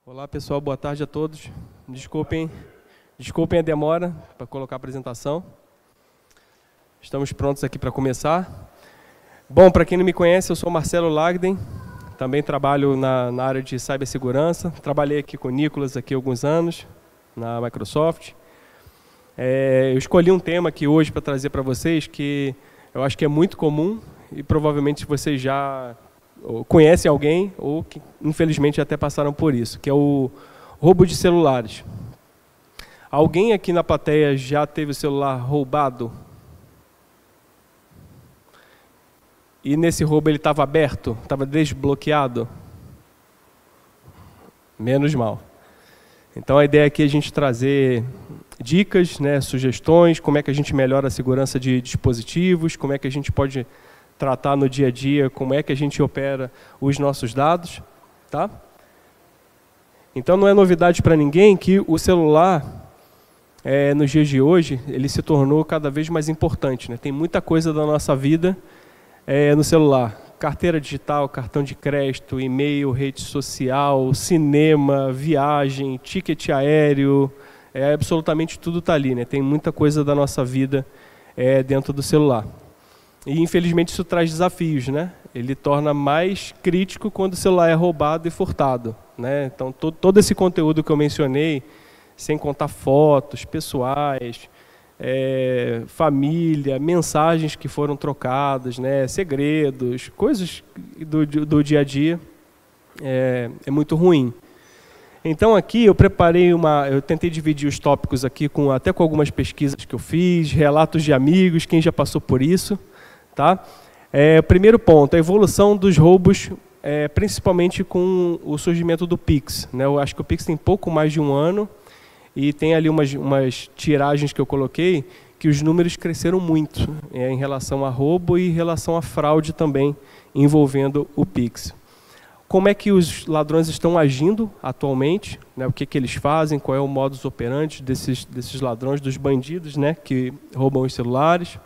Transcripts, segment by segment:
Olá pessoal, boa tarde a todos. Desculpem a demora para colocar a apresentação. Estamos prontos aqui para começar. Bom, para quem não me conhece, eu sou Marcelo Lagden, também trabalho na área de cibersegurança. Trabalhei aqui com o Nicolas aqui há alguns anos, na Microsoft. Eu escolhi um tema aqui hoje para trazer para vocês que eu acho que é muito comum e provavelmente vocês já conhecem alguém ou que infelizmente até passaram por isso, que é o roubo de celulares. Alguém aqui na plateia já teve o celular roubado? E nesse roubo ele estava aberto? Estava desbloqueado? Menos mal. Então a ideia aqui é a gente trazer dicas, sugestões, como é que a gente melhora a segurança de dispositivos, como é que a gente pode tratar no dia a dia, como é que a gente opera os nossos dados, tá? Então não é novidade para ninguém que o celular, nos dias de hoje, ele se tornou cada vez mais importante, né? Tem muita coisa da nossa vida no celular. Carteira digital, cartão de crédito, e-mail, rede social, cinema, viagem, ticket aéreo, absolutamente tudo está ali, né? Tem muita coisa da nossa vida dentro do celular. E infelizmente isso traz desafios, né? Ele torna mais crítico quando o celular é roubado e furtado, né? Então todo esse conteúdo que eu mencionei, sem contar fotos pessoais, família, mensagens que foram trocadas, né? Segredos, coisas do dia a dia, é muito ruim. Então aqui eu preparei eu tentei dividir os tópicos aqui até com algumas pesquisas que eu fiz, relatos de amigos, quem já passou por isso. Tá? Primeiro ponto, a evolução dos roubos, principalmente com o surgimento do Pix, né? Eu acho que o Pix tem pouco mais de um ano e tem ali umas tiragens que eu coloquei que os números cresceram muito em relação a roubo e em relação a fraude também envolvendo o Pix. Como é que os ladrões estão agindo atualmente, né? O que eles fazem, qual é o modus operandi desses ladrões, dos bandidos, né? Que roubam os celulares.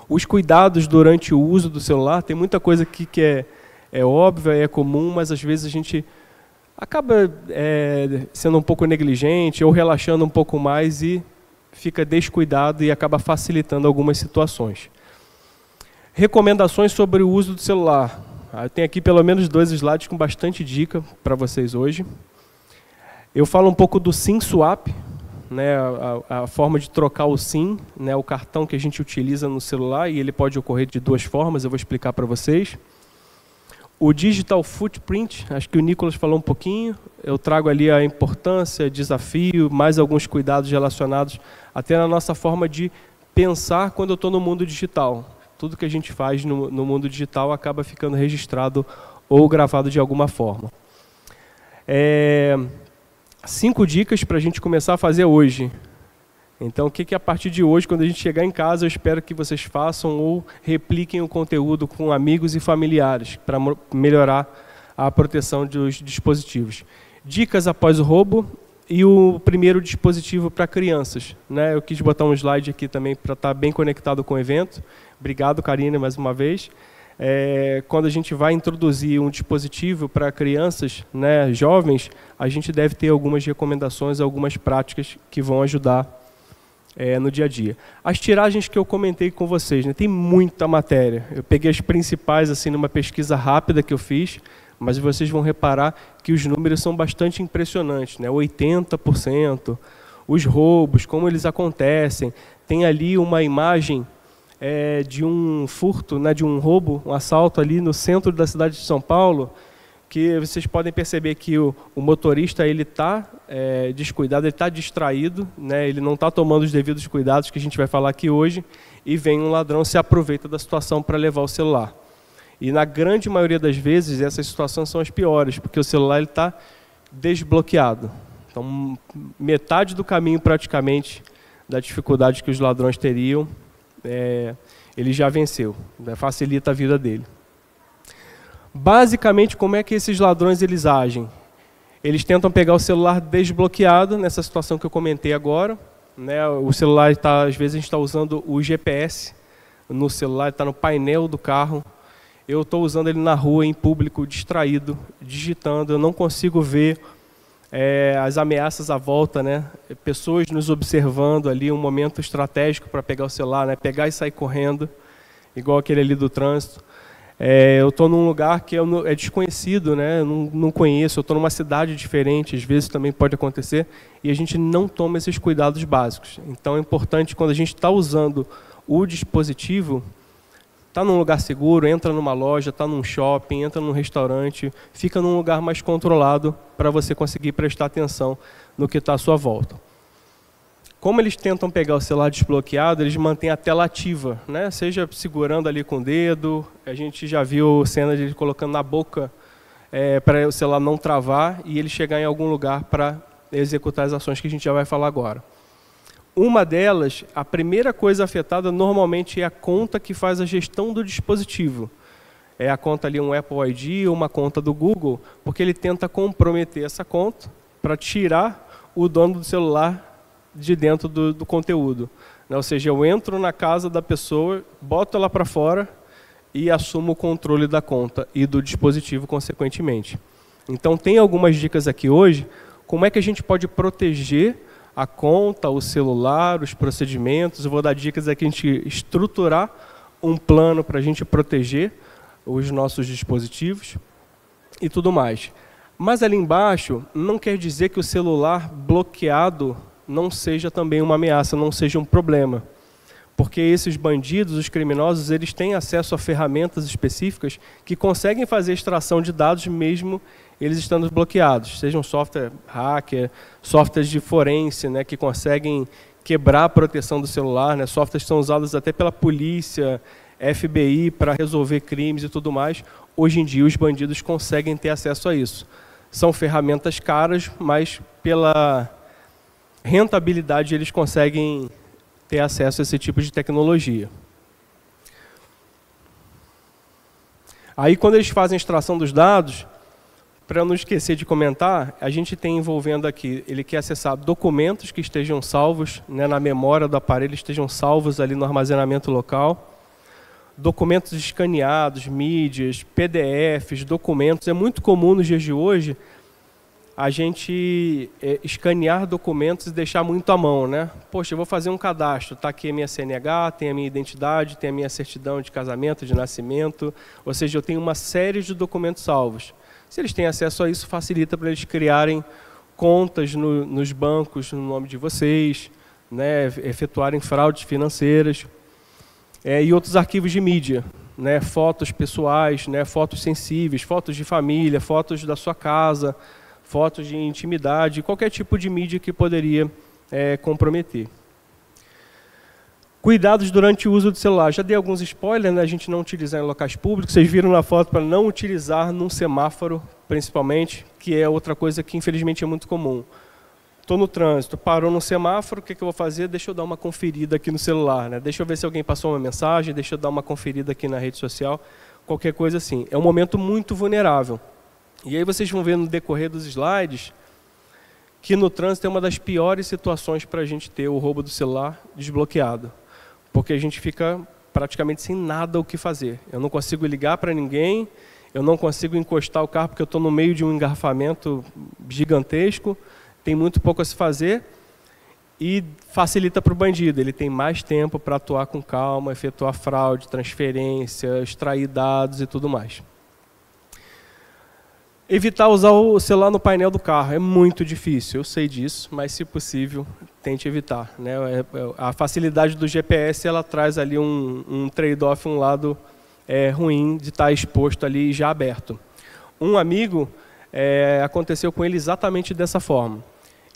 Os cuidados durante o uso do celular, tem muita coisa aqui que é óbvia, é comum, mas às vezes a gente acaba sendo um pouco negligente ou relaxando um pouco mais e fica descuidado e acaba facilitando algumas situações. Recomendações sobre o uso do celular. Eu tenho aqui pelo menos 2 slides com bastante dica para vocês hoje. Eu falo um pouco do SIM swap, né, a forma de trocar o SIM, né, o cartão que a gente utiliza no celular, e ele pode ocorrer de 2 formas, eu vou explicar para vocês. O Digital Footprint, acho que o Nicolas falou um pouquinho, eu trago ali a importância, desafio, mais alguns cuidados relacionados até na nossa forma de pensar quando eu estou no mundo digital. Tudo que a gente faz no mundo digital acaba ficando registrado ou gravado de alguma forma. 5 dicas para a gente começar a fazer hoje. Então, o que a partir de hoje, quando a gente chegar em casa, eu espero que vocês façam ou repliquem o conteúdo com amigos e familiares para melhorar a proteção dos dispositivos. Dicas após o roubo e o primeiro dispositivo para crianças, né? Eu quis botar um slide aqui também para estar bem conectado com o evento. Obrigado, Karine, mais uma vez. Quando a gente vai introduzir um dispositivo para crianças, né, jovens, a gente deve ter algumas recomendações, algumas práticas que vão ajudar no dia a dia. As tiragens que eu comentei com vocês, né, tem muita matéria. Eu peguei as principais assim numa pesquisa rápida que eu fiz, mas vocês vão reparar que os números são bastante impressionantes, né, 80%, os roubos, como eles acontecem. Tem ali uma imagem de um furto, né, de um roubo, um assalto ali no centro da cidade de São Paulo, que vocês podem perceber que o motorista ele está descuidado, ele está distraído, né, ele não está tomando os devidos cuidados que a gente vai falar aqui hoje, e vem um ladrão, se aproveita da situação para levar o celular. E na grande maioria das vezes essas situações são as piores, porque o celular está desbloqueado. Então metade do caminho praticamente da dificuldade que os ladrões teriam, ele já venceu, né? Facilita a vida dele. Basicamente, como é que esses ladrões eles agem? Eles tentam pegar o celular desbloqueado, nessa situação que eu comentei agora, né? O celular às vezes a gente está usando o GPS no celular, está no painel do carro, eu estou usando ele na rua, em público, distraído, digitando, eu não consigo ver as ameaças à volta, né? Pessoas nos observando ali, um momento estratégico para pegar o celular, né? Pegar e sair correndo, igual aquele ali do trânsito. Eu estou num lugar que é desconhecido, né? Não conheço, eu estou numa cidade diferente, às vezes também pode acontecer, e a gente não toma esses cuidados básicos. Então é importante, quando a gente está usando o dispositivo, está num lugar seguro, entra numa loja, está num shopping, entra num restaurante, fica num lugar mais controlado para você conseguir prestar atenção no que está à sua volta. Como eles tentam pegar o celular desbloqueado, eles mantêm a tela ativa, né? Seja segurando ali com o dedo, a gente já viu cena de ele colocando na boca para o celular não travar e ele chegar em algum lugar para executar as ações que a gente já vai falar agora. Uma delas, a primeira coisa afetada normalmente é a conta que faz a gestão do dispositivo. É a conta ali, um Apple ID ou uma conta do Google, porque ele tenta comprometer essa conta para tirar o dono do celular de dentro do conteúdo. Ou seja, eu entro na casa da pessoa, boto ela para fora e assumo o controle da conta e do dispositivo consequentemente. Então tem algumas dicas aqui hoje, como é que a gente pode proteger a conta, o celular, os procedimentos. Eu vou dar dicas aqui a gente estruturar um plano para a gente proteger os nossos dispositivos e tudo mais. Mas ali embaixo não quer dizer que o celular bloqueado não seja também uma ameaça, não seja um problema. Porque esses bandidos, os criminosos, eles têm acesso a ferramentas específicas que conseguem fazer extração de dados mesmo eles estando bloqueados. Sejam software hacker, softwares de forense, né, que conseguem quebrar a proteção do celular, né, softwares que são usados até pela polícia, FBI, para resolver crimes e tudo mais. Hoje em dia os bandidos conseguem ter acesso a isso. São ferramentas caras, mas pela rentabilidade eles conseguem ter acesso a esse tipo de tecnologia. Aí quando eles fazem a extração dos dados, para não esquecer de comentar, a gente tem envolvendo aqui, ele quer acessar documentos que estejam salvos, né, na memória do aparelho, estejam salvos ali no armazenamento local, documentos escaneados, mídias, PDFs, documentos. É muito comum nos dias de hoje a gente escanear documentos e deixar muito à mão, né? Poxa, eu vou fazer um cadastro, está aqui a minha CNH, tem a minha identidade, tem a minha certidão de casamento, de nascimento, ou seja, eu tenho uma série de documentos salvos. Se eles têm acesso a isso, facilita para eles criarem contas nos bancos no nome de vocês, né, efetuarem fraudes financeiras, e outros arquivos de mídia, né, fotos pessoais, né, fotos sensíveis, fotos de família, fotos da sua casa, fotos de intimidade, qualquer tipo de mídia que poderia comprometer. Cuidados durante o uso do celular. Já dei alguns spoilers, né? A gente não utilizar em locais públicos. Vocês viram na foto para não utilizar num semáforo, principalmente, que é outra coisa que infelizmente é muito comum. Estou no trânsito, parou no semáforo, o que eu vou fazer? Deixa eu dar uma conferida aqui no celular, né? Deixa eu ver se alguém passou uma mensagem, deixa eu dar uma conferida aqui na rede social, qualquer coisa assim. É um momento muito vulnerável. E aí vocês vão ver no decorrer dos slides que no trânsito é uma das piores situações para a gente ter o roubo do celular desbloqueado. Porque a gente fica praticamente sem nada o que fazer. Eu não consigo ligar para ninguém, eu não consigo encostar o carro porque eu estou no meio de um engarrafamento gigantesco, tem muito pouco a se fazer e facilita para o bandido. Ele tem mais tempo para atuar com calma, efetuar fraude, transferência, extrair dados e tudo mais. Evitar usar o celular no painel do carro é muito difícil, eu sei disso, mas se possível, tente evitar, né? A facilidade do GPS, ela traz ali um trade-off, um lado ruim de estar exposto ali já aberto. Um amigo, aconteceu com ele exatamente dessa forma.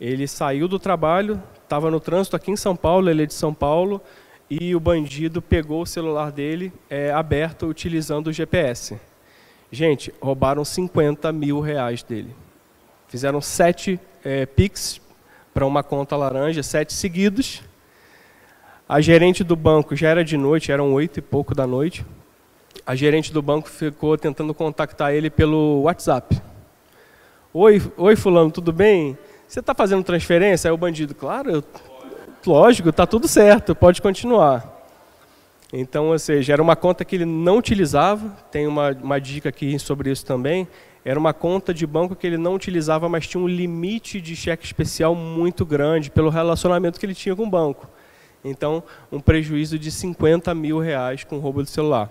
Ele saiu do trabalho, estava no trânsito aqui em São Paulo, ele é de São Paulo, e o bandido pegou o celular dele aberto utilizando o GPS. Gente, roubaram 50 mil reais dele. Fizeram 7 Pix para uma conta laranja, 7 seguidos. A gerente do banco, já era de noite, eram 8 e pouco da noite. A gerente do banco ficou tentando contactar ele pelo WhatsApp. Oi fulano, tudo bem? Você está fazendo transferência? Aí o bandido, claro, lógico, está tudo certo, pode continuar. Então, ou seja, era uma conta que ele não utilizava, tem uma dica aqui sobre isso também, era uma conta de banco que ele não utilizava, mas tinha um limite de cheque especial muito grande pelo relacionamento que ele tinha com o banco. Então, um prejuízo de R$50 mil com o roubo do celular.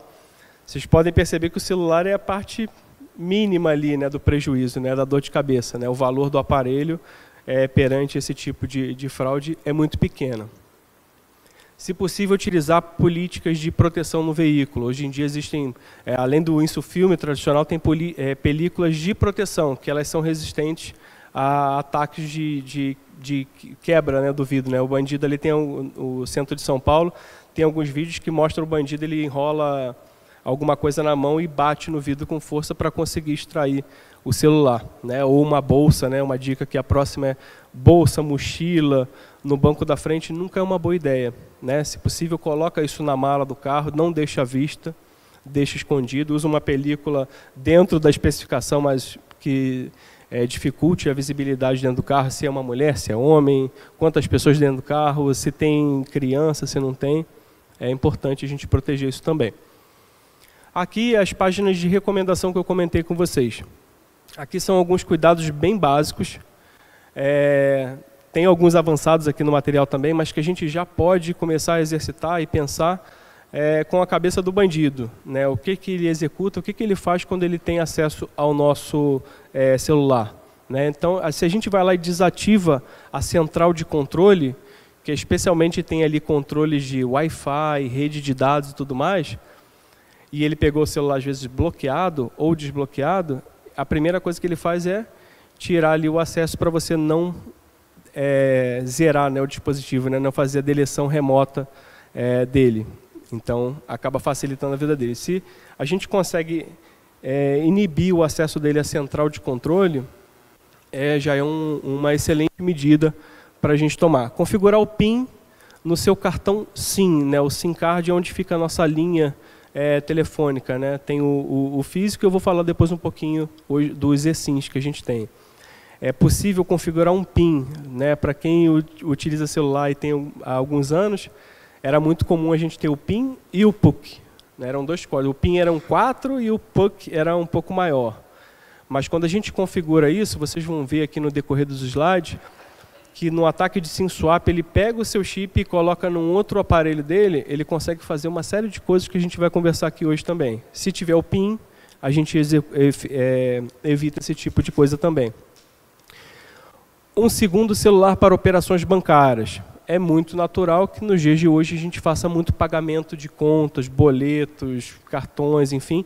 Vocês podem perceber que o celular é a parte mínima ali, né, do prejuízo, né, da dor de cabeça, né? O valor do aparelho perante esse tipo de fraude é muito pequeno. Se possível, utilizar políticas de proteção no veículo. Hoje em dia existem, além do insufilme tradicional, tem películas de proteção, que elas são resistentes a ataques de quebra, né, do vidro, né? O bandido ali tem o centro de São Paulo, tem alguns vídeos que mostram o bandido, ele enrola alguma coisa na mão e bate no vidro com força para conseguir extrair o celular, né? Ou uma bolsa, né? Uma dica que a próxima é bolsa, mochila, no banco da frente nunca é uma boa ideia, né? Se possível, coloca isso na mala do carro, não deixa à vista, deixa escondido, usa uma película dentro da especificação, mas que dificulte a visibilidade dentro do carro, se é uma mulher, se é homem, quantas pessoas dentro do carro, se tem criança, se não tem. É importante a gente proteger isso também. Aqui as páginas de recomendação que eu comentei com vocês. Aqui são alguns cuidados bem básicos. Tem alguns avançados aqui no material também, mas que a gente já pode começar a exercitar e pensar com a cabeça do bandido, né? O que ele executa, o que ele faz quando ele tem acesso ao nosso celular, né? Então, se a gente vai lá e desativa a central de controle, que especialmente tem ali controles de Wi-Fi, rede de dados e tudo mais, e ele pegou o celular às vezes bloqueado ou desbloqueado, a primeira coisa que ele faz é tirar ali o acesso para você não zerar, né, o dispositivo, né, não fazer a deleção remota dele. Então, acaba facilitando a vida dele. Se a gente consegue inibir o acesso dele à central de controle, já é uma excelente medida para a gente tomar. Configurar o PIN no seu cartão SIM, né, o SIM card é onde fica a nossa linha telefônica, né? Tem o físico, eu vou falar depois um pouquinho dos eSIMs que a gente tem. É possível configurar um PIN, né? Para quem utiliza celular e tem há alguns anos, era muito comum a gente ter o PIN e o PUC, né? Eram dois códigos. O PIN era um 4 e o PUC era um pouco maior. Mas quando a gente configura isso, vocês vão ver aqui no decorrer dos slides, que no ataque de SIM swap ele pega o seu chip e coloca num outro aparelho dele, ele consegue fazer uma série de coisas que a gente vai conversar aqui hoje também. Se tiver o PIN, a gente evita esse tipo de coisa também. Um segundo celular para operações bancárias. É muito natural que nos dias de hoje a gente faça muito pagamento de contas, boletos, cartões, enfim,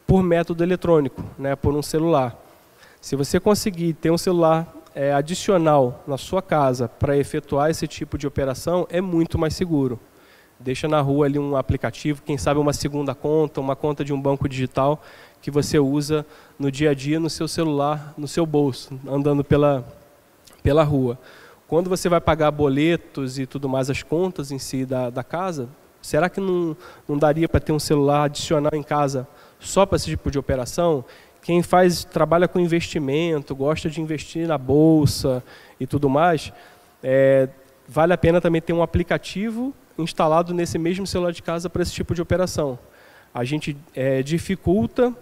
por método eletrônico, né, por um celular. Se você conseguir ter um celular adicional na sua casa para efetuar esse tipo de operação, é muito mais seguro. Deixa na rua ali um aplicativo, quem sabe uma segunda conta, uma conta de um banco digital que você usa no dia a dia no seu celular, no seu bolso, andando pela rua. Quando você vai pagar boletos e tudo mais, as contas em si da casa, será que não daria para ter um celular adicional em casa só para esse tipo de operação? Quem trabalha com investimento, gosta de investir na bolsa e tudo mais, vale a pena também ter um aplicativo instalado nesse mesmo celular de casa para esse tipo de operação. A gente dificulta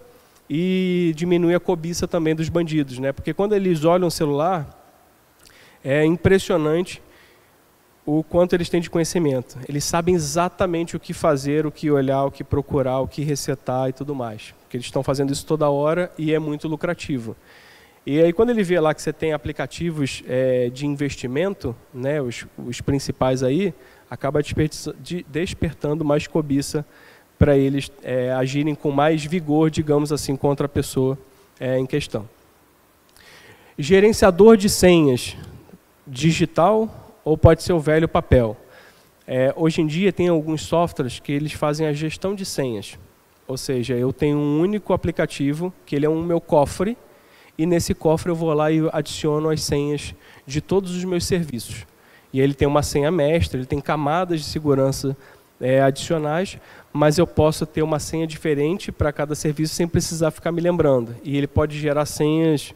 e diminui a cobiça também dos bandidos, né? Porque quando eles olham o celular, é impressionante o quanto eles têm de conhecimento. Eles sabem exatamente o que fazer, o que olhar, o que procurar, o que resetar e tudo mais. Porque eles estão fazendo isso toda hora e é muito lucrativo. E aí quando ele vê lá que você tem aplicativos de investimento, né, os principais aí, acaba despertando mais cobiça para eles agirem com mais vigor, digamos assim, contra a pessoa em questão. Gerenciador de senhas, digital ou pode ser o velho papel. Hoje em dia tem alguns softwares que eles fazem a gestão de senhas. Ou seja, eu tenho um único aplicativo, que ele é um meu cofre, e nesse cofre eu vou lá e adiciono as senhas de todos os meus serviços. E ele tem uma senha mestra, ele tem camadas de segurança adicionais, mas eu posso ter uma senha diferente para cada serviço sem precisar ficar me lembrando. E ele pode gerar senhas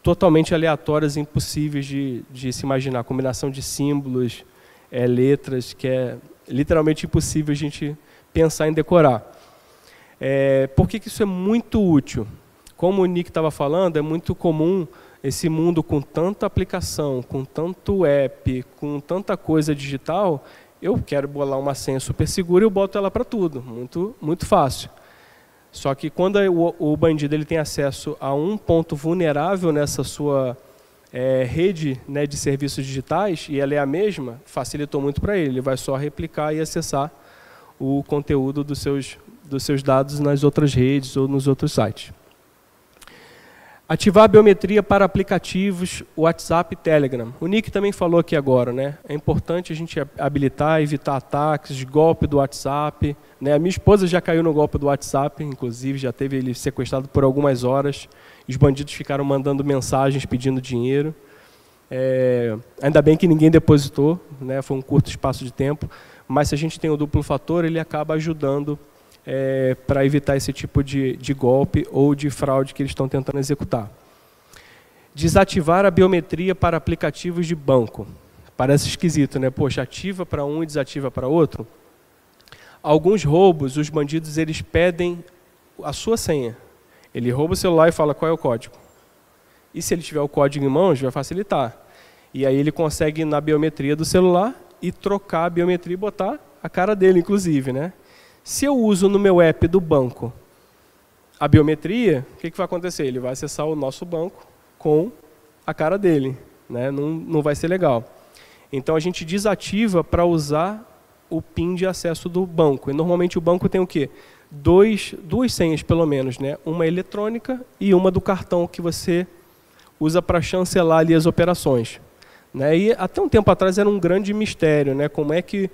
totalmente aleatórias, impossíveis de se imaginar, combinação de símbolos, letras, que é literalmente impossível a gente pensar em decorar. Por que isso é muito útil? como o Nick estava falando, é muito comum esse mundo com tanta aplicação, com tanto app, com tanta coisa digital. Eu quero bolar uma senha super segura e eu boto ela para tudo, muito fácil. Só que quando o bandido ele tem acesso a um ponto vulnerável nessa sua rede, né, de serviços digitais, e ela é a mesma, facilitou muito para ele. Ele vai só replicar e acessar o conteúdo dos seus dados nas outras redes ou nos outros sites. Ativar a biometria para aplicativos WhatsApp e Telegram. O Nick também falou aqui agora, né? É importante a gente habilitar, evitar ataques, golpe do WhatsApp. Né? A minha esposa já caiu no golpe do WhatsApp, inclusive, já teve ele sequestrado por algumas horas. Os bandidos ficaram mandando mensagens pedindo dinheiro. Ainda bem que ninguém depositou, né? Foi um curto espaço de tempo. Mas se a gente tem o duplo fator, ele acaba ajudando para evitar esse tipo de golpe ou de fraude que eles estão tentando executar. Desativar a biometria para aplicativos de banco. Parece esquisito, né? Poxa, ativa para um e desativa para outro. Alguns roubos, os bandidos eles pedem a sua senha. Ele rouba o celular e fala qual é o código. E se ele tiver o código em mãos, vai facilitar. E aí ele consegue ir na biometria do celular e trocar a biometria e botar a cara dele, inclusive, né? Se eu uso no meu app do banco a biometria, o que vai acontecer? Ele vai acessar o nosso banco com a cara dele, né? Não vai ser legal. Então a gente desativa para usar o PIN de acesso do banco. E normalmente o banco tem o quê? Duas senhas pelo menos, né? Uma eletrônica e uma do cartão que você usa para chancelar ali as operações. Né? E até um tempo atrás era um grande mistério, né? Como é que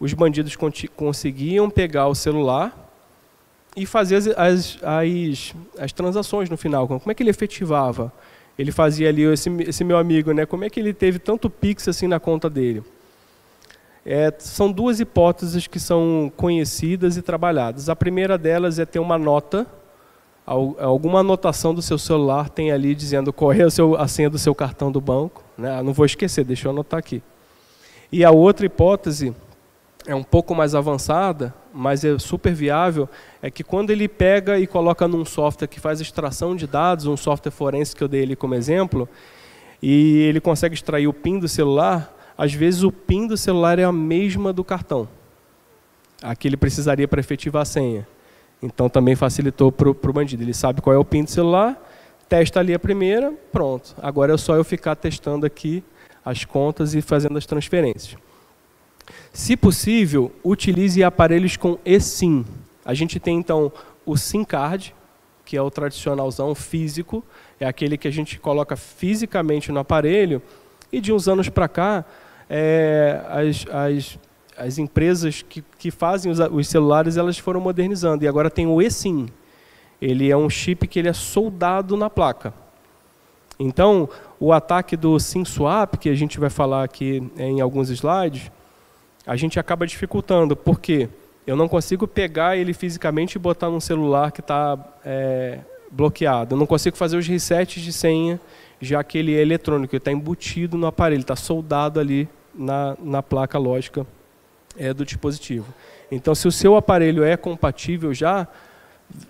os bandidos conseguiam pegar o celular e fazer as transações no final. Como é que ele efetivava? Ele fazia ali, esse meu amigo, né? Como é que ele teve tanto Pix assim na conta dele? São duas hipóteses que são conhecidas e trabalhadas. A primeira delas é ter uma nota, alguma anotação do seu celular tem ali dizendo qual é a senha do seu cartão do banco. Né? Não vou esquecer, deixa eu anotar aqui. E a outra hipótese é um pouco mais avançada, mas é super viável, é que quando ele pega e coloca num software que faz extração de dados, um software forense que eu dei ali como exemplo, e ele consegue extrair o PIN do celular, às vezes o PIN do celular é a mesma do cartão. Aqui ele precisaria para efetivar a senha. Então também facilitou para o bandido. Ele sabe qual é o PIN do celular, testa ali a primeira, pronto. Agora é só eu ficar testando aqui as contas e fazendo as transferências. Se possível, utilize aparelhos com eSIM. A gente tem, então, o SIM card, que é o tradicionalzão físico, é aquele que a gente coloca fisicamente no aparelho, e de uns anos para cá, as empresas que fazem os celulares, elas foram modernizando, e agora tem o eSIM. Ele é um chip que ele é soldado na placa. Então, o ataque do SIM swap, que a gente vai falar aqui em alguns slides, a gente acaba dificultando, porque eu não consigo pegar ele fisicamente e botar num celular que está bloqueado. Eu não consigo fazer os resets de senha, já que ele é eletrônico, ele está embutido no aparelho, está soldado ali na placa lógica do dispositivo. Então, se o seu aparelho é compatível já,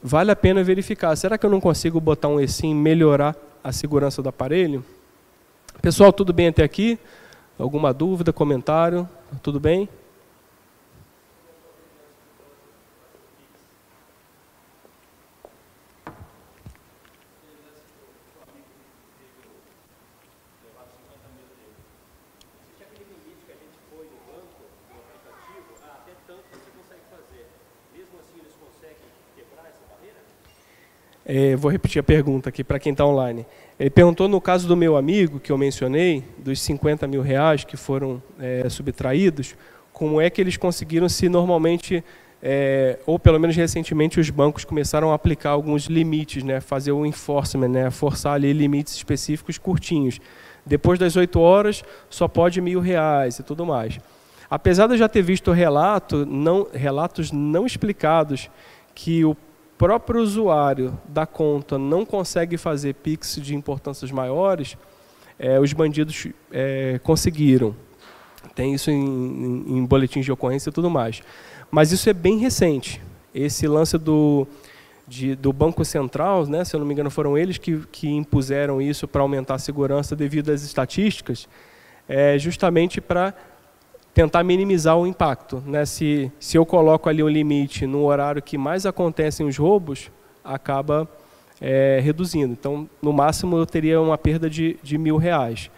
vale a pena verificar. Será que eu não consigo botar um eSIM e melhorar a segurança do aparelho? Pessoal, tudo bem até aqui? Alguma dúvida, comentário? Tudo bem? Vou repetir a pergunta aqui para quem está online. Ele perguntou no caso do meu amigo, que eu mencionei, dos 50 mil reais que foram subtraídos, como é que eles conseguiram, se normalmente, ou pelo menos recentemente, os bancos começaram a aplicar alguns limites, né, fazer o enforcement, né, forçar ali limites específicos curtinhos. Depois das 8 horas, só pode R$1.000 e tudo mais. Apesar de eu já ter visto relatos não explicados que o próprio usuário da conta não consegue fazer Pix de importâncias maiores, os bandidos conseguiram. Tem isso em boletins de ocorrência e tudo mais. Mas isso é bem recente. Esse lance do Banco Central, né, se eu não me engano foram eles que impuseram isso para aumentar a segurança devido às estatísticas, justamente para tentar minimizar o impacto, né? Se eu coloco ali um limite no horário que mais acontecem os roubos, acaba reduzindo. Então, no máximo, eu teria uma perda de R$1.000.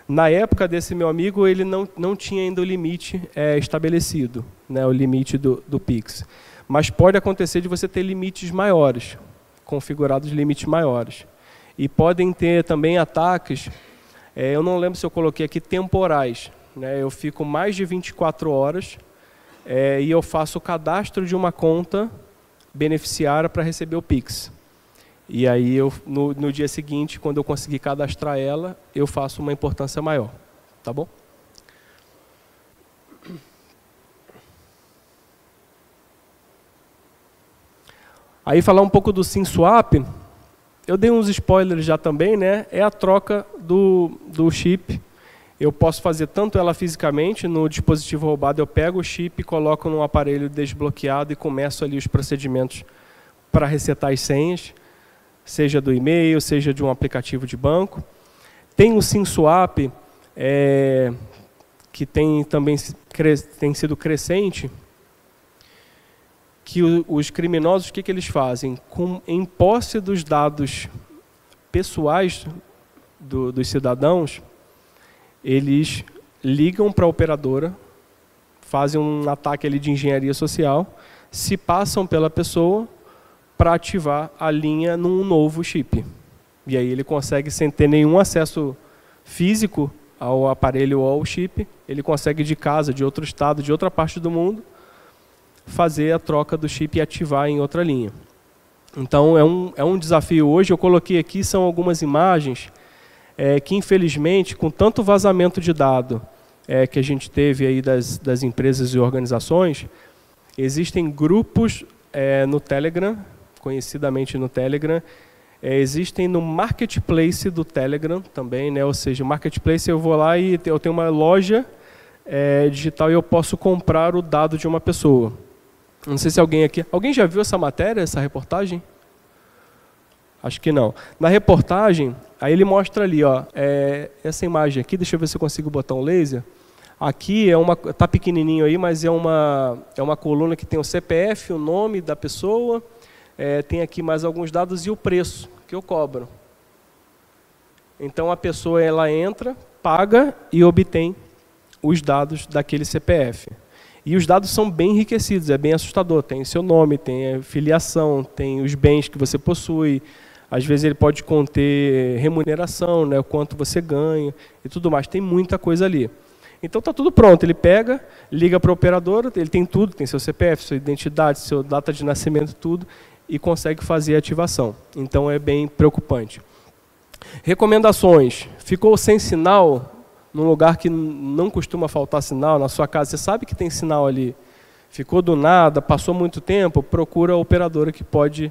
Na época desse meu amigo, ele não tinha ainda o limite estabelecido, né, o limite do Pix. Mas pode acontecer de você ter limites maiores, configurados limites maiores. E podem ter também ataques, eu não lembro se eu coloquei aqui, temporais. Né, eu fico mais de 24 horas e eu faço o cadastro de uma conta beneficiária para receber o Pix. E aí, no dia seguinte, quando eu conseguir cadastrar ela, eu faço uma importância maior. Tá bom? Aí, falar um pouco do SimSwap. Eu dei uns spoilers já também, né? É a troca do chip. Eu posso fazer tanto ela fisicamente, no dispositivo roubado eu pego o chip, coloco num aparelho desbloqueado e começo ali os procedimentos para resetar as senhas, seja do e-mail, seja de um aplicativo de banco. Tem o SimSwap, que tem também tem sido crescente, que os criminosos, o que eles fazem? Em posse dos dados pessoais dos cidadãos, eles ligam para a operadora, fazem um ataque ali de engenharia social, se passam pela pessoa para ativar a linha num novo chip. E aí ele consegue, sem ter nenhum acesso físico ao aparelho ou ao chip, ele consegue de casa, de outro estado, de outra parte do mundo, fazer a troca do chip e ativar em outra linha. Então é um desafio hoje. Eu coloquei aqui, são algumas imagens que infelizmente, com tanto vazamento de dado que a gente teve aí das empresas e organizações, existem grupos no Telegram, conhecidamente no Telegram, existem no Marketplace do Telegram também, né? Ou seja, o Marketplace eu vou lá e eu tenho uma loja digital e eu posso comprar o dado de uma pessoa. Não sei se alguém aqui... Alguém já viu essa matéria, essa reportagem? Acho que não. Na reportagem, aí ele mostra ali, ó, essa imagem aqui, deixa eu ver se eu consigo botar um laser. Aqui tá pequenininho aí, mas é uma coluna que tem o CPF, o nome da pessoa, tem aqui mais alguns dados e o preço que eu cobro. Então a pessoa ela entra, paga e obtém os dados daquele CPF. E os dados são bem enriquecidos, é bem assustador. Tem seu nome, tem a filiação, tem os bens que você possui. Às vezes ele pode conter remuneração, né, o quanto você ganha e tudo mais. Tem muita coisa ali. Então está tudo pronto. Ele pega, liga para o operador, ele tem tudo, tem seu CPF, sua identidade, sua data de nascimento, tudo, e consegue fazer a ativação. Então é bem preocupante. Recomendações. Ficou sem sinal num lugar que não costuma faltar sinal, na sua casa, você sabe que tem sinal ali. Ficou do nada, passou muito tempo, procura a operadora, que pode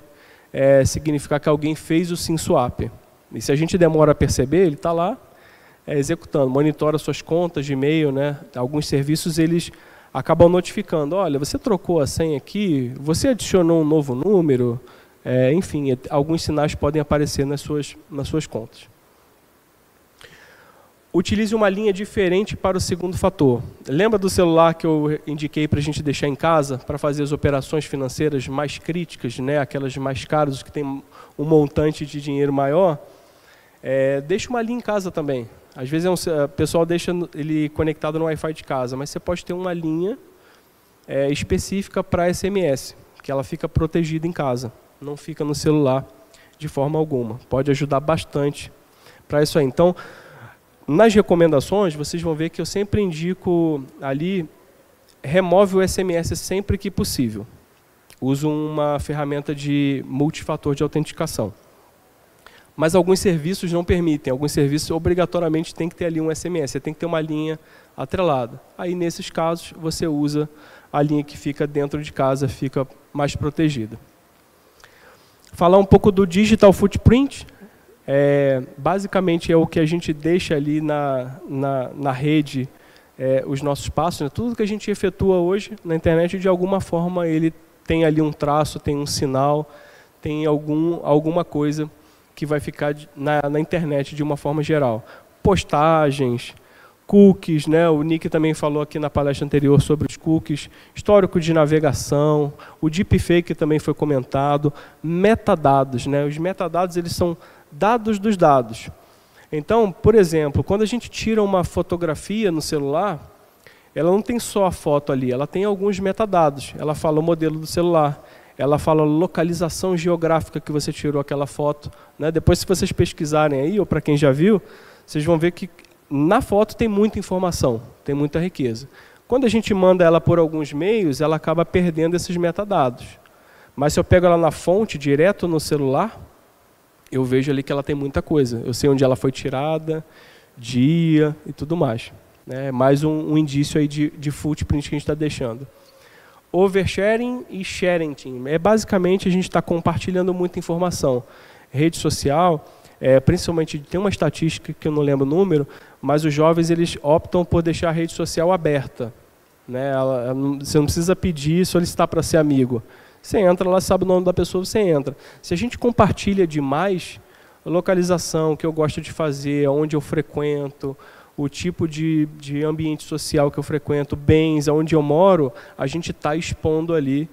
significar que alguém fez o SimSwap. E se a gente demora a perceber, ele está lá executando, monitora suas contas de e-mail, né? Alguns serviços eles acabam notificando, olha, você trocou a senha aqui, você adicionou um novo número, enfim, alguns sinais podem aparecer nas suas contas. Utilize uma linha diferente para o segundo fator. Lembra do celular que eu indiquei para a gente deixar em casa para fazer as operações financeiras mais críticas, né? Aquelas mais caras, que tem um montante de dinheiro maior? Deixa uma linha em casa também. Às vezes o pessoal deixa ele conectado no Wi-Fi de casa, mas você pode ter uma linha específica para SMS, que ela fica protegida em casa, não fica no celular de forma alguma. Pode ajudar bastante para isso aí. Então, nas recomendações, vocês vão ver que eu sempre indico ali, remove o SMS sempre que possível. Uso uma ferramenta de multifator de autenticação. Mas alguns serviços não permitem, alguns serviços obrigatoriamente tem que ter ali um SMS, você tem que ter uma linha atrelada. Aí, nesses casos, você usa a linha que fica dentro de casa, fica mais protegida. Falar um pouco do Digital Footprint. Basicamente é o que a gente deixa ali na rede, os nossos passos, né? Tudo que a gente efetua hoje na internet, de alguma forma ele tem ali um traço, tem um sinal, tem alguma coisa que vai ficar na internet de uma forma geral. Postagens, cookies, né? O Nick também falou aqui na palestra anterior sobre os cookies, histórico de navegação, o deepfake também foi comentado, metadados, né? Os metadados, eles são dados dos dados. Então, por exemplo, quando a gente tira uma fotografia no celular, ela não tem só a foto ali, ela tem alguns metadados. Ela fala o modelo do celular, ela fala a localização geográfica que você tirou aquela foto, né? Depois, se vocês pesquisarem aí, ou para quem já viu, vocês vão ver que na foto tem muita informação, tem muita riqueza. Quando a gente manda ela por alguns meios, ela acaba perdendo esses metadados. Mas se eu pego ela na fonte, direto no celular, eu vejo ali que ela tem muita coisa. Eu sei onde ela foi tirada, dia e tudo mais. É mais um indício aí de footprint que a gente está deixando. Oversharing e sharing. Basicamente, a gente está compartilhando muita informação. Rede social, principalmente, tem uma estatística que eu não lembro o número, mas os jovens eles optam por deixar a rede social aberta. Né? Você não precisa pedir, solicitar para ser amigo. Você entra lá, sabe o nome da pessoa, você entra. Se a gente compartilha demais, a localização, o que eu gosto de fazer, onde eu frequento, o tipo de ambiente social que eu frequento, bens, onde eu moro, a gente está expondo ali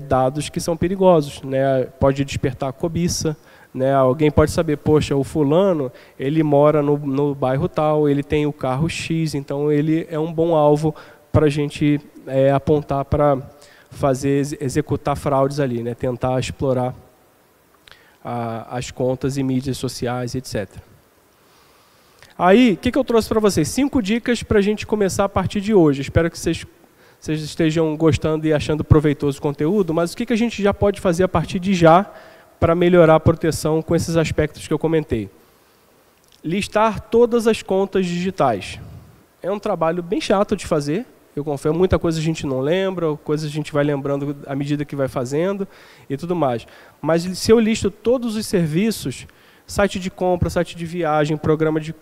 dados que são perigosos. Né? Pode despertar cobiça. Né? Alguém pode saber, poxa, o fulano, ele mora no bairro tal, ele tem o carro X, então ele é um bom alvo para a gente apontar para executar fraudes ali, né? Tentar explorar as contas e mídias sociais, etc. Aí, o que eu trouxe para vocês? 5 dicas para a gente começar a partir de hoje. Espero que vocês estejam gostando e achando proveitoso o conteúdo, mas o que a gente já pode fazer a partir de já para melhorar a proteção com esses aspectos que eu comentei? Listar todas as contas digitais. É um trabalho bem chato de fazer, eu confesso, muita coisa a gente não lembra, coisa a gente vai lembrando à medida que vai fazendo e tudo mais. Mas se eu listo todos os serviços, site de compra, site de viagem, programa de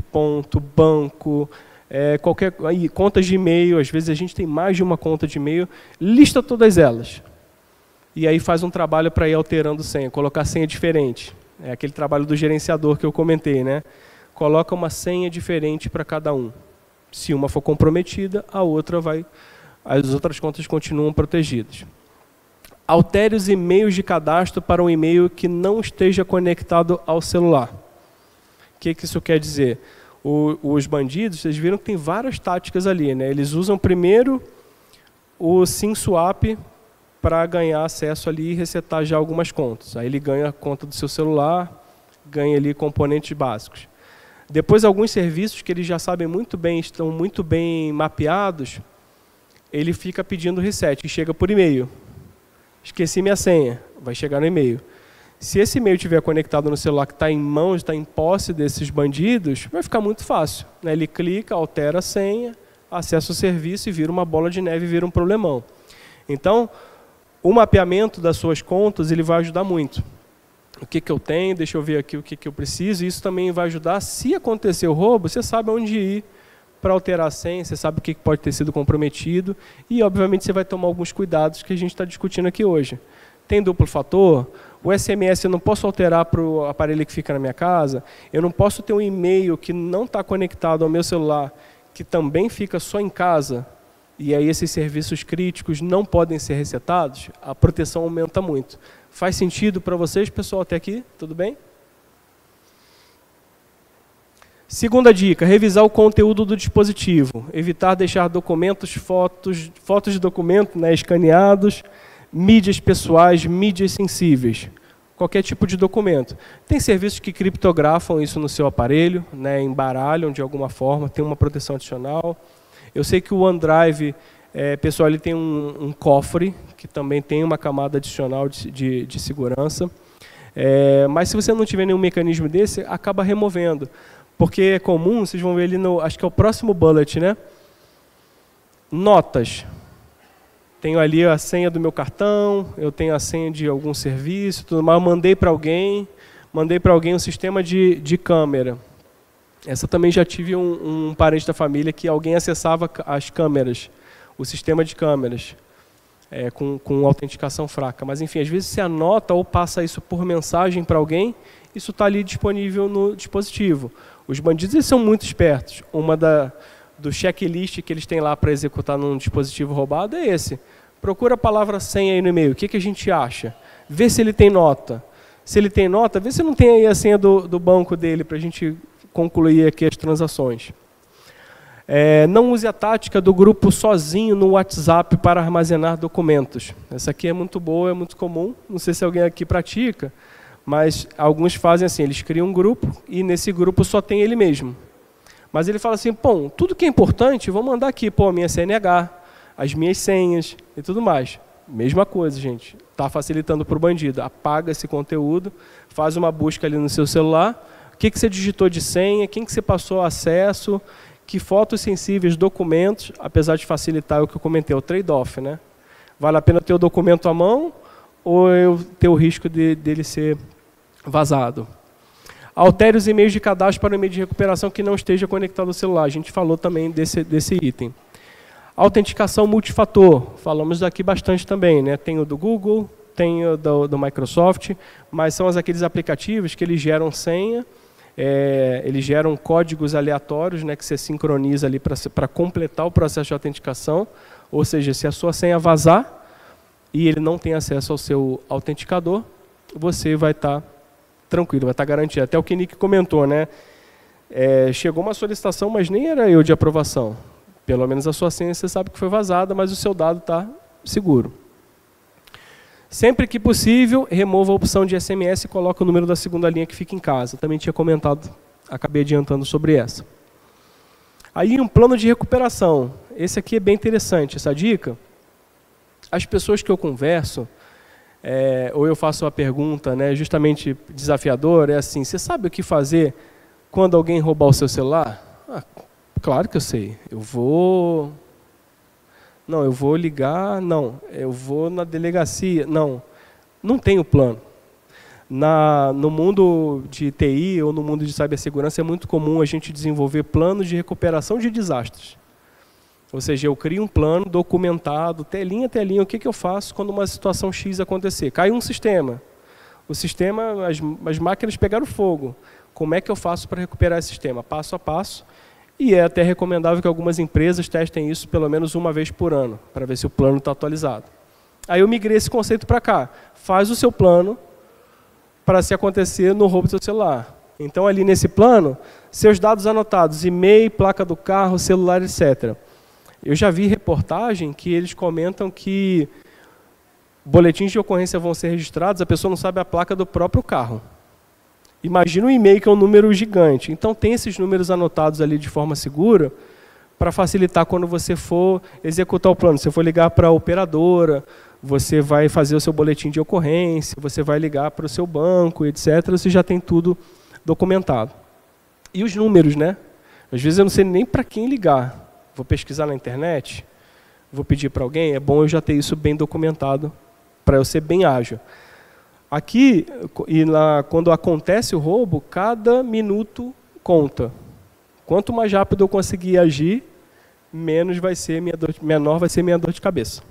ponto, banco, contas de e-mail, às vezes a gente tem mais de uma conta de e-mail, lista todas elas. E aí faz um trabalho para ir alterando senha, colocar senha diferente. É aquele trabalho do gerenciador que eu comentei, né? Coloca uma senha diferente para cada um. Se uma for comprometida, as outras contas continuam protegidas. Altere os e-mails de cadastro para um e-mail que não esteja conectado ao celular. O que isso quer dizer? Os bandidos, vocês viram que tem várias táticas ali, né? Eles usam primeiro o SIM swap para ganhar acesso ali e resetar já algumas contas. Aí ele ganha a conta do seu celular, ganha ali componentes básicos. Depois, alguns serviços que eles já sabem muito bem, estão muito bem mapeados, ele fica pedindo reset, e chega por e-mail. Esqueci minha senha, vai chegar no e-mail. Se esse e-mail estiver conectado no celular que está em mãos, está em posse desses bandidos, vai ficar muito fácil. Né? Ele clica, altera a senha, acessa o serviço e vira uma bola de neve, vira um problemão. Então, o mapeamento das suas contas ele vai ajudar muito. O que eu tenho, deixa eu ver aqui o que eu preciso, e isso também vai ajudar, se acontecer o roubo, você sabe onde ir para alterar a senha, você sabe o que pode ter sido comprometido, e obviamente você vai tomar alguns cuidados que a gente está discutindo aqui hoje. Tem duplo fator, o SMS eu não posso alterar para o aparelho que fica na minha casa, eu não posso ter um e-mail que não está conectado ao meu celular, que também fica só em casa, e aí esses serviços críticos não podem ser resetados, a proteção aumenta muito. Faz sentido para vocês, pessoal, até aqui? Tudo bem? Segunda dica, revisar o conteúdo do dispositivo. Evitar deixar documentos, fotos de documento, né, escaneados, mídias pessoais, mídias sensíveis. Qualquer tipo de documento. Tem serviços que criptografam isso no seu aparelho, né, embaralham de alguma forma, tem uma proteção adicional. Eu sei que o OneDrive, pessoal, ele tem um cofre, que também tem uma camada adicional de segurança. Mas se você não tiver nenhum mecanismo desse, acaba removendo. Porque é comum, vocês vão ver ali, acho que é o próximo bullet, né? Notas. Tenho ali a senha do meu cartão, eu tenho a senha de algum serviço, tudo mais. Eu mandei para alguém um sistema de câmera. Essa também já tive um parente da família que alguém acessava as câmeras, o sistema de câmeras. com autenticação fraca. Mas, enfim, às vezes você anota ou passa isso por mensagem para alguém, isso está ali disponível no dispositivo. Os bandidos eles são muito espertos. Do checklist que eles têm lá para executar num dispositivo roubado é esse. Procura a palavra senha aí no e-mail. O que a gente acha? Vê se ele tem nota. Se ele tem nota, vê se não tem aí a senha do banco dele para a gente concluir aqui as transações. Não use a tática do grupo sozinho no WhatsApp para armazenar documentos. Essa aqui é muito boa, é muito comum. Não sei se alguém aqui pratica, mas alguns fazem assim, eles criam um grupo e nesse grupo só tem ele mesmo. Mas ele fala assim, bom, tudo que é importante, vou mandar aqui, a minha CNH, as minhas senhas e tudo mais. Mesma coisa, gente. Está facilitando para o bandido. Apaga esse conteúdo, faz uma busca ali no seu celular. O que você digitou de senha, quem que você passou acesso, que fotos sensíveis, documentos, apesar de facilitar o que eu comentei, o trade-off, né? Vale a pena ter o documento à mão ou eu ter o risco dele ser vazado? Altere os e-mails de cadastro para o e-mail de recuperação que não esteja conectado ao celular. A gente falou também desse item. Autenticação multifator, falamos aqui bastante também, né? Tem o do Google, tem o do Microsoft, mas são aqueles aplicativos que eles geram senha, eles geram códigos aleatórios, né, que você sincroniza ali para completar o processo de autenticação, ou seja, se a sua senha vazar e ele não tem acesso ao seu autenticador, você vai estar tranquilo, vai estar garantido. Até o que o Nick comentou, né? Chegou uma solicitação, mas nem era eu de aprovação. Pelo menos a sua senha você sabe que foi vazada, mas o seu dado está seguro. Sempre que possível, remova a opção de SMS e coloca o número da segunda linha que fica em casa. Também tinha comentado, acabei adiantando sobre essa. Aí um plano de recuperação. Esse aqui é bem interessante, essa dica. As pessoas que eu converso, ou eu faço uma pergunta, né, justamente desafiadora, é assim, você sabe o que fazer quando alguém roubar o seu celular? Claro que eu sei. Eu vou ligar, não. Eu vou na delegacia, não. Não tenho plano. No mundo de TI ou no mundo de cibersegurança é muito comum a gente desenvolver planos de recuperação de desastres. Ou seja, eu crio um plano documentado, telinha a telinha, o que eu faço quando uma situação X acontecer. Cai um sistema. O sistema, as máquinas pegaram fogo. Como é que eu faço para recuperar esse sistema? Passo a passo. E é até recomendável que algumas empresas testem isso pelo menos uma vez por ano, para ver se o plano está atualizado. Aí eu migrei esse conceito para cá. Faz o seu plano para se acontecer no roubo do seu celular. Então, ali nesse plano, seus dados anotados, e-mail, placa do carro, celular, etc. Eu já vi reportagem que eles comentam que boletins de ocorrência vão ser registrados, a pessoa não sabe a placa do próprio carro. Imagina um e-mail que é um número gigante. Então, tem esses números anotados ali de forma segura para facilitar quando você for executar o plano. Se você for ligar para a operadora, você vai fazer o seu boletim de ocorrência, você vai ligar para o seu banco, etc. Você já tem tudo documentado. E os números, né? Às vezes eu não sei nem para quem ligar. Vou pesquisar na internet, vou pedir para alguém, é bom eu já ter isso bem documentado para eu ser bem ágil. Aqui, quando acontece o roubo, cada minuto conta. Quanto mais rápido eu conseguir agir, menor vai ser minha dor de cabeça.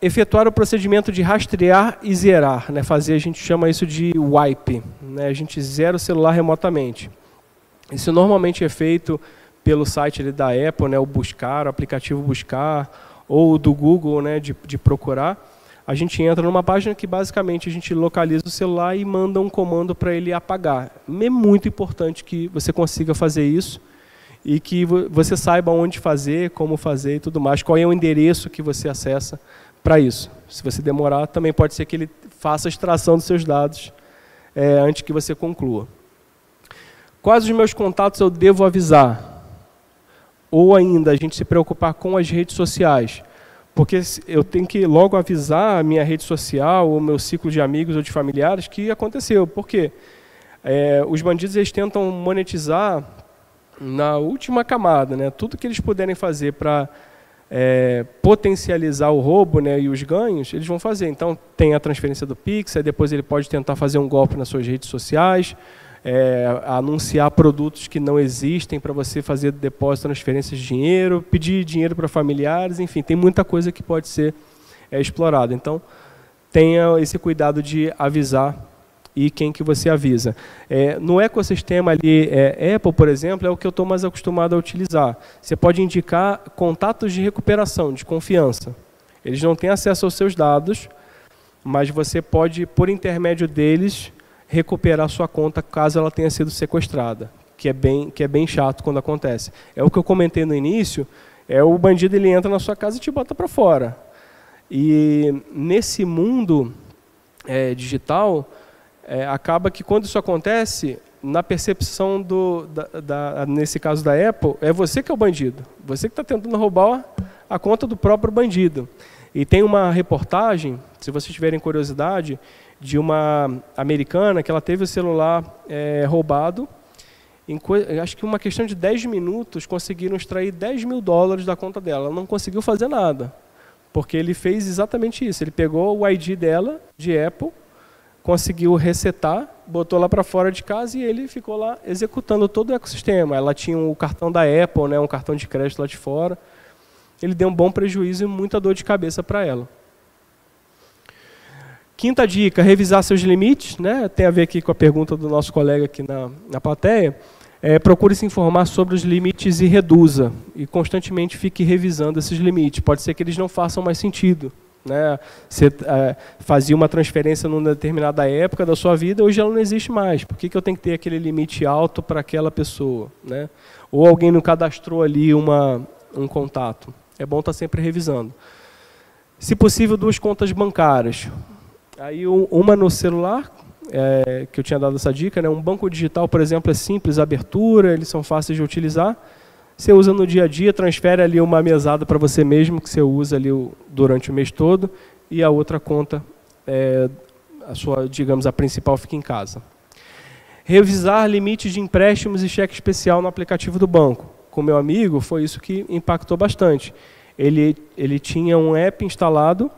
Efetuar o procedimento de rastrear e zerar, né? A gente chama isso de wipe, né? A gente zera o celular remotamente. Isso normalmente é feito pelo site ali da Apple, né? O Buscar, o aplicativo Buscar, ou do Google, né? de procurar. A gente entra numa página que basicamente a gente localiza o celular e manda um comando para ele apagar. É muito importante que você consiga fazer isso e que você saiba onde fazer, como fazer e tudo mais, qual é o endereço que você acessa para isso. Se você demorar, também pode ser que ele faça a extração dos seus dados antes que você conclua. Quais os meus contatos eu devo avisar? Ou ainda, a gente se preocupar com as redes sociais. Porque eu tenho que logo avisar a minha rede social, ou meu ciclo de amigos ou de familiares que aconteceu. Por quê? Os bandidos eles tentam monetizar na última camada, né? Tudo que eles puderem fazer para potencializar o roubo, né, e os ganhos, eles vão fazer. Então, tem a transferência do Pix, aí depois ele pode tentar fazer um golpe nas suas redes sociais, anunciar produtos que não existem para você fazer depósito, transferências de dinheiro, pedir dinheiro para familiares, enfim, tem muita coisa que pode ser explorada. Então, tenha esse cuidado de avisar e quem que você avisa. No ecossistema ali, Apple, por exemplo, é o que eu estou mais acostumado a utilizar. Você pode indicar contatos de recuperação, de confiança. Eles não têm acesso aos seus dados, mas você pode, por intermédio deles, recuperar sua conta caso ela tenha sido sequestrada, que é bem chato quando acontece. É o que eu comentei no início, o bandido ele entra na sua casa e te bota para fora. E nesse mundo digital, acaba que quando isso acontece, na percepção nesse caso da Apple, é você que é o bandido. Você que está tentando roubar a conta do próprio bandido. E tem uma reportagem, se vocês tiverem curiosidade, de uma americana que ela teve o celular roubado. Acho que uma questão de 10 minutos conseguiram extrair $10.000 da conta dela. Ela não conseguiu fazer nada, porque ele fez exatamente isso. Ele pegou o ID dela, de Apple, conseguiu resetar, botou lá para fora de casa e ele ficou lá executando todo o ecossistema. Ela tinha o cartão da Apple, né, um cartão de crédito lá de fora. Ele deu um bom prejuízo e muita dor de cabeça para ela. Quinta dica, revisar seus limites, né? Tem a ver aqui com a pergunta do nosso colega aqui na plateia. Procure se informar sobre os limites e reduza. E constantemente fique revisando esses limites. Pode ser que eles não façam mais sentido, né? Você fazia uma transferência numa determinada época da sua vida, hoje ela não existe mais. Por que eu tenho que ter aquele limite alto para aquela pessoa, né? Ou alguém não cadastrou ali um contato. É bom estar sempre revisando. Se possível, 2 contas bancárias. Aí uma no celular, que eu tinha dado essa dica, né? Um banco digital, por exemplo, é simples, abertura, eles são fáceis de utilizar. Você usa no dia a dia, transfere ali uma mesada para você mesmo, que você usa ali durante o mês todo, e a outra conta, digamos, a principal fica em casa. Revisar limites de empréstimos e cheque especial no aplicativo do banco. Com meu amigo, foi isso que impactou bastante. Ele tinha um app instalado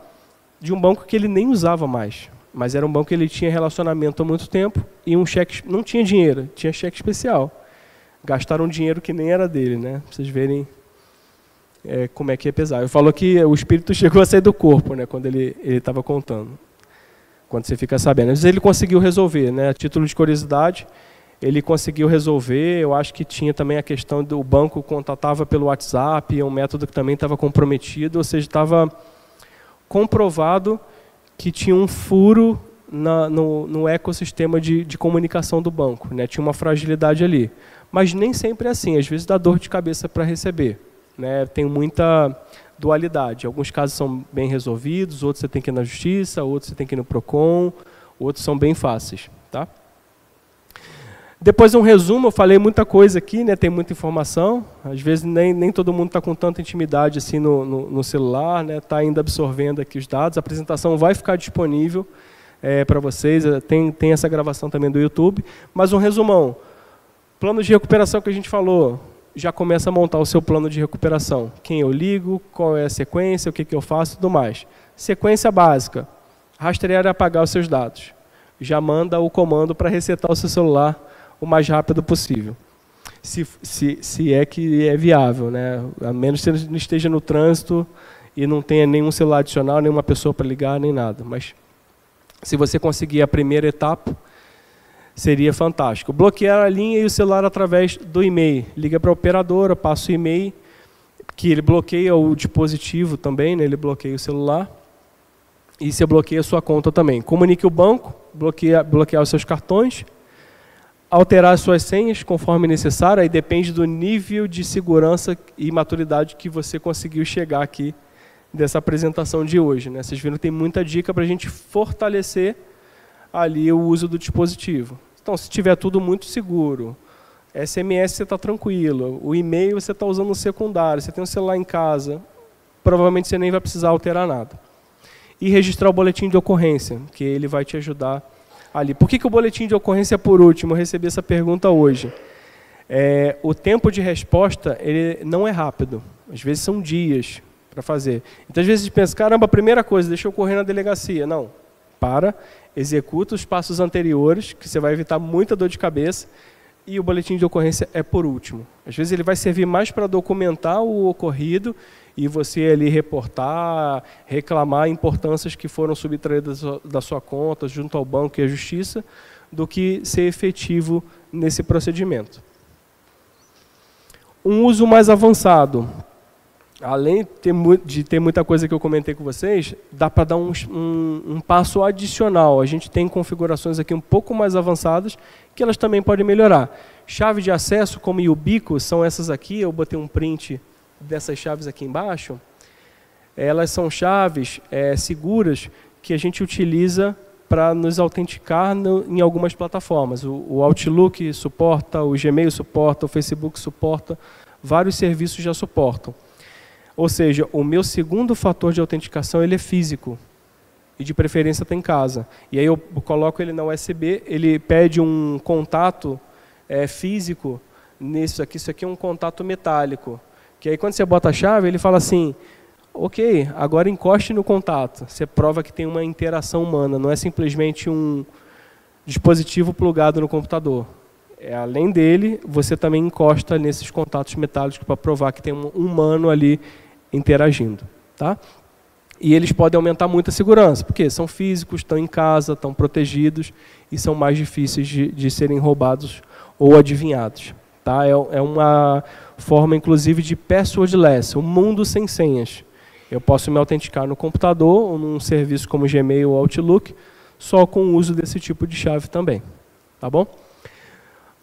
de um banco que ele nem usava mais, mas era um banco que ele tinha relacionamento há muito tempo e não tinha dinheiro, tinha cheque especial. Gastaram dinheiro que nem era dele, né? Pra vocês verem como é que é pesado. Eu falo que o espírito chegou a sair do corpo, né? Quando ele estava contando. Quando você fica sabendo. Às vezes ele conseguiu resolver, né? A título de curiosidade, ele conseguiu resolver. Eu acho que tinha também a questão do banco contatava pelo WhatsApp, um método que também estava comprometido, ou seja, estava comprovado que tinha um furo no ecossistema de comunicação do banco, né? Tinha uma fragilidade ali. Mas nem sempre é assim, às vezes dá dor de cabeça para receber, né? Tem muita dualidade. Alguns casos são bem resolvidos, outros você tem que ir na justiça, outros você tem que ir no Procon, outros são bem fáceis, tá? Depois um resumo, eu falei muita coisa aqui, né? Tem muita informação, às vezes nem todo mundo está com tanta intimidade assim no celular, né? Está ainda absorvendo aqui os dados, a apresentação vai ficar disponível para vocês, tem essa gravação também do YouTube, mas um resumão, plano de recuperação que a gente falou, já começa a montar o seu plano de recuperação, quem eu ligo, qual é a sequência, o que eu faço e tudo mais. Sequência básica, rastrear e apagar os seus dados, já manda o comando para resetar o seu celular o mais rápido possível, se é que é viável, né? A menos que você não esteja no trânsito e não tenha nenhum celular adicional, nenhuma pessoa para ligar, nem nada. Mas se você conseguir a primeira etapa, seria fantástico. Bloquear a linha e o celular através do e-mail. Liga para a operadora, passa o e-mail, que ele bloqueia o dispositivo também, né? Ele bloqueia o celular. E você bloqueia a sua conta também. Comunique o banco, bloquear os seus cartões, alterar as suas senhas conforme necessário, aí depende do nível de segurança e maturidade que você conseguiu chegar aqui dessa apresentação de hoje, né? Vocês viram que tem muita dica para a gente fortalecer ali o uso do dispositivo. Então, se tiver tudo muito seguro, SMS você está tranquilo, o e-mail você está usando no secundário, você tem um celular em casa, provavelmente você nem vai precisar alterar nada. E registrar o boletim de ocorrência, que ele vai te ajudar ali. Por que o boletim de ocorrência é por último? Eu recebi essa pergunta hoje. O tempo de resposta ele não é rápido. Às vezes são dias para fazer. Então, às vezes, a gente pensa, caramba, a primeira coisa, deixa eu correr na delegacia. Não. para, executa os passos anteriores, que você vai evitar muita dor de cabeça, e o boletim de ocorrência é por último. Às vezes ele vai servir mais para documentar o ocorrido e você ali reportar, reclamar importâncias que foram subtraídas da sua conta junto ao banco e à justiça, do que ser efetivo nesse procedimento. Um uso mais avançado. Além de ter muita coisa que eu comentei com vocês, dá para dar um passo adicional. A gente tem configurações aqui um pouco mais avançadas, que elas também podem melhorar. Chave de acesso, como Yubico, são essas aqui. Eu botei um print dessas chaves aqui embaixo. Elas são chaves seguras que a gente utiliza para nos autenticar em algumas plataformas. O Outlook suporta, o Gmail suporta, o Facebook suporta, vários serviços já suportam. Ou seja, o meu segundo fator de autenticação ele é físico, e de preferência está em casa. E aí eu coloco ele na USB, ele pede um contato físico nisso aqui. Isso aqui é um contato metálico, que aí quando você bota a chave, ele fala assim, ok, agora encoste no contato. Você prova que tem uma interação humana, não é simplesmente um dispositivo plugado no computador. Além dele, você também encosta nesses contatos metálicos para provar que tem um humano ali interagindo. Tá? E eles podem aumentar muito a segurança, porque são físicos, estão em casa, estão protegidos e são mais difíceis de serem roubados ou adivinhados. Tá? É uma forma, inclusive, de passwordless, um mundo sem senhas. Eu posso me autenticar no computador ou num serviço como Gmail ou Outlook, só com o uso desse tipo de chave também. Tá bom?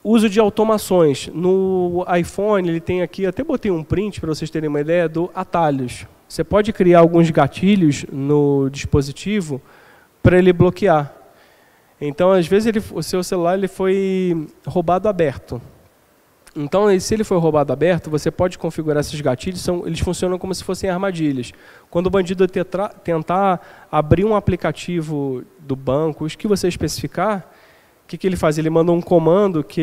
Uso de automações. No iPhone, ele tem aqui, até botei um print para vocês terem uma ideia, do atalhos. Você pode criar alguns gatilhos no dispositivo para ele bloquear. Então, às vezes, o seu celular ele foi roubado aberto. Então, se ele foi roubado aberto, você pode configurar esses gatilhos, eles funcionam como se fossem armadilhas. Quando o bandido tentar abrir um aplicativo do banco, os que você especificar, o que ele faz? Ele manda um comando que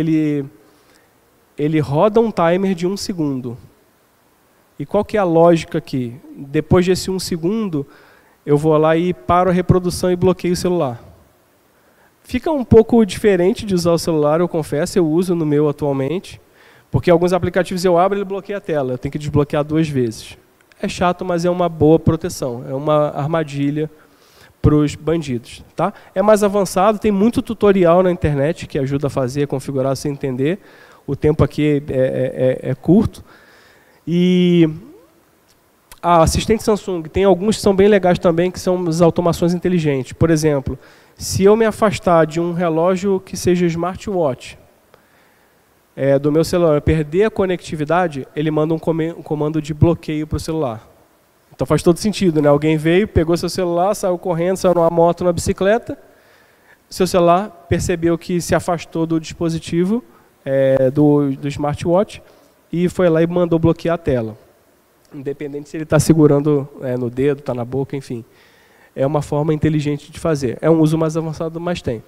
ele roda um timer de 1 segundo. E qual que é a lógica aqui? Depois desse 1 segundo, eu vou lá e paro a reprodução e bloqueio o celular. Fica um pouco diferente de usar o celular, eu confesso, eu uso no meu atualmente, porque alguns aplicativos eu abro e ele bloqueia a tela, eu tenho que desbloquear 2 vezes. É chato, mas é uma boa proteção, é uma armadilha para os bandidos. Tá? É mais avançado, tem muito tutorial na internet que ajuda a fazer, a configurar, sem entender. O tempo aqui é curto. E a assistente Samsung, tem alguns que são bem legais também, que são as automações inteligentes. Por exemplo, se eu me afastar de um relógio que seja smartwatch, do meu celular, eu perder a conectividade, ele manda um comando de bloqueio para o celular. Então faz todo sentido, né? Alguém veio, pegou seu celular, saiu correndo, saiu numa moto, numa bicicleta, seu celular percebeu que se afastou do dispositivo, do smartwatch, e foi lá e mandou bloquear a tela. Independente se ele está segurando no dedo, está na boca, enfim. É uma forma inteligente de fazer. É um uso mais avançado, mas tem.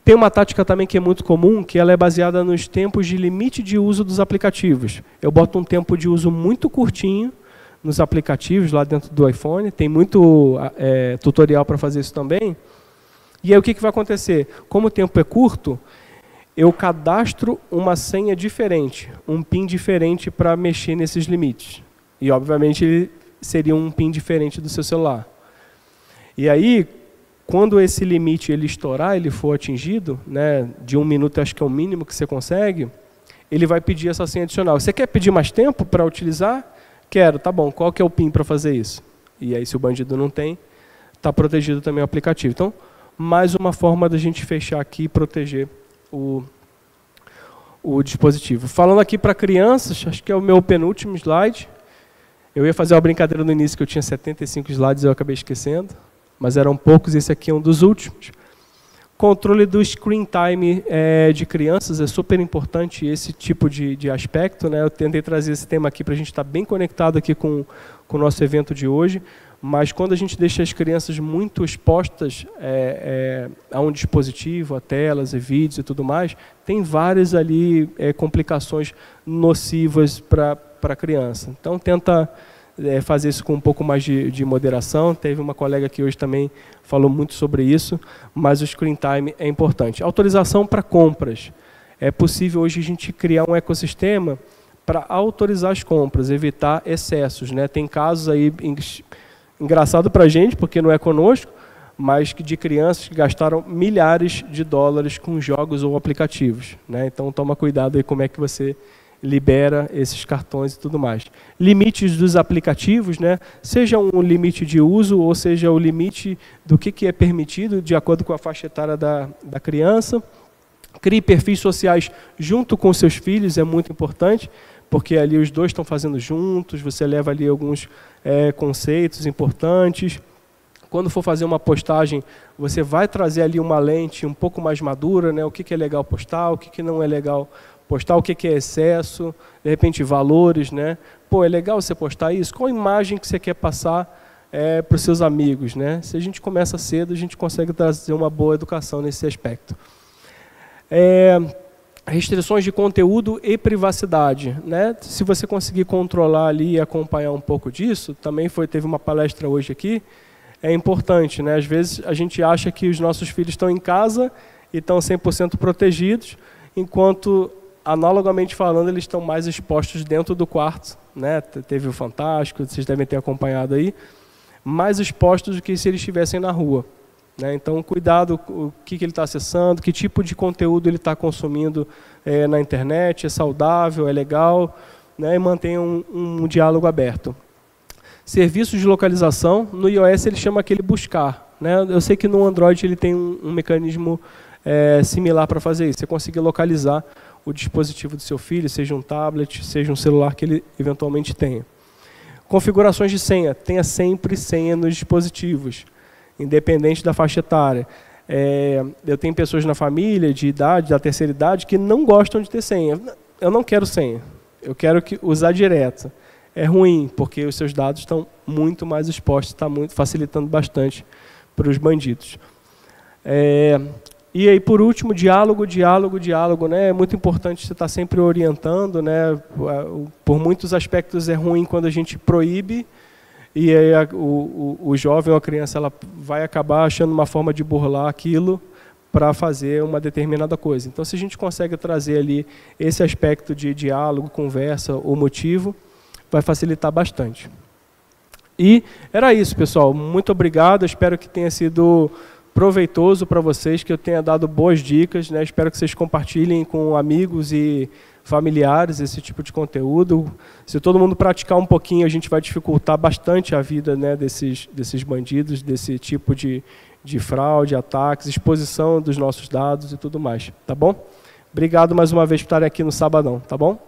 Tem uma tática também que é muito comum, que ela é baseada nos tempos de limite de uso dos aplicativos. Eu boto um tempo de uso muito curtinho nos aplicativos lá dentro do iPhone, tem muito tutorial para fazer isso também. E aí o que vai acontecer? Como o tempo é curto, eu cadastro uma senha diferente, um PIN diferente para mexer nesses limites. E obviamente ele seria um PIN diferente do seu celular. E aí, quando esse limite ele estourar, ele for atingido, né, de 1 minuto, acho que é o mínimo que você consegue, ele vai pedir essa senha adicional. Você quer pedir mais tempo para utilizar? Quero, tá bom, qual que é o PIN para fazer isso? E aí, se o bandido não tem, está protegido também o aplicativo. Então, mais uma forma da gente fechar aqui e proteger o dispositivo. Falando aqui para crianças, acho que é o meu penúltimo slide. Eu ia fazer uma brincadeira no início que eu tinha 75 slides e eu acabei esquecendo, mas eram poucos, esse aqui é um dos últimos. Controle do screen time de crianças, é super importante esse tipo de aspecto, né? Eu tentei trazer esse tema aqui para a gente estar bem conectado aqui com o nosso evento de hoje, mas quando a gente deixa as crianças muito expostas a um dispositivo, a telas e vídeos e tudo mais, tem várias ali complicações nocivas para a criança. Então tenta fazer isso com um pouco mais de moderação. Teve uma colega que hoje também falou muito sobre isso, mas o screen time é importante. Autorização para compras. É possível hoje a gente criar um ecossistema para autorizar as compras, evitar excessos, né? Tem casos aí engraçado para a gente, porque não é conosco, mas de crianças que gastaram milhares de dólares com jogos ou aplicativos, né? Então toma cuidado aí como é que você libera esses cartões e tudo mais. Limites dos aplicativos, né? Seja um limite de uso ou seja o limite do que é permitido de acordo com a faixa etária da criança. Crie perfis sociais junto com seus filhos, é muito importante, porque ali os dois estão fazendo juntos, você leva ali alguns conceitos importantes. Quando for fazer uma postagem, você vai trazer ali uma lente um pouco mais madura, né? O que é legal postar, o que não é legal postar, o que é excesso, de repente valores, né? Pô, é legal você postar isso? Qual imagem que você quer passar para os seus amigos, né? Se a gente começa cedo, a gente consegue trazer uma boa educação nesse aspecto. Restrições de conteúdo e privacidade, né? Se você conseguir controlar ali e acompanhar um pouco disso, também teve uma palestra hoje aqui, é importante, né? Às vezes a gente acha que os nossos filhos estão em casa e estão 100% protegidos, enquanto, analogamente falando, eles estão mais expostos dentro do quarto, né? Teve o Fantástico, vocês devem ter acompanhado aí, mais expostos do que se eles estivessem na rua. Então, cuidado com o que ele está acessando, que tipo de conteúdo ele está consumindo na internet, é saudável, é legal, né? E mantenha um diálogo aberto. Serviços de localização, no iOS ele chama aquele buscar, né? Eu sei que no Android ele tem um mecanismo similar para fazer isso, você conseguir localizar o dispositivo do seu filho, seja um tablet, seja um celular que ele eventualmente tenha. Configurações de senha, tenha sempre senha nos dispositivos, independente da faixa etária. Eu tenho pessoas na família de idade, da terceira idade, que não gostam de ter senha. Eu não quero senha, eu quero usar direto. É ruim, porque os seus dados estão muito mais expostos, está facilitando bastante para os bandidos. E aí, por último, diálogo, né? É muito importante você estar sempre orientando, né? Por muitos aspectos é ruim quando a gente proíbe, e aí o jovem ou a criança ela vai acabar achando uma forma de burlar aquilo para fazer uma determinada coisa. Então, se a gente consegue trazer ali esse aspecto de diálogo, conversa ou motivo, vai facilitar bastante. E era isso, pessoal. Muito obrigado. Espero que tenha sido proveitoso para vocês, que eu tenha dado boas dicas, né? Espero que vocês compartilhem com amigos e familiares esse tipo de conteúdo. Se todo mundo praticar um pouquinho, a gente vai dificultar bastante a vida, né, desses bandidos, desse tipo de fraude, ataques, exposição dos nossos dados e tudo mais. Tá bom? Obrigado mais uma vez por estarem aqui no Sabadão. Tá bom?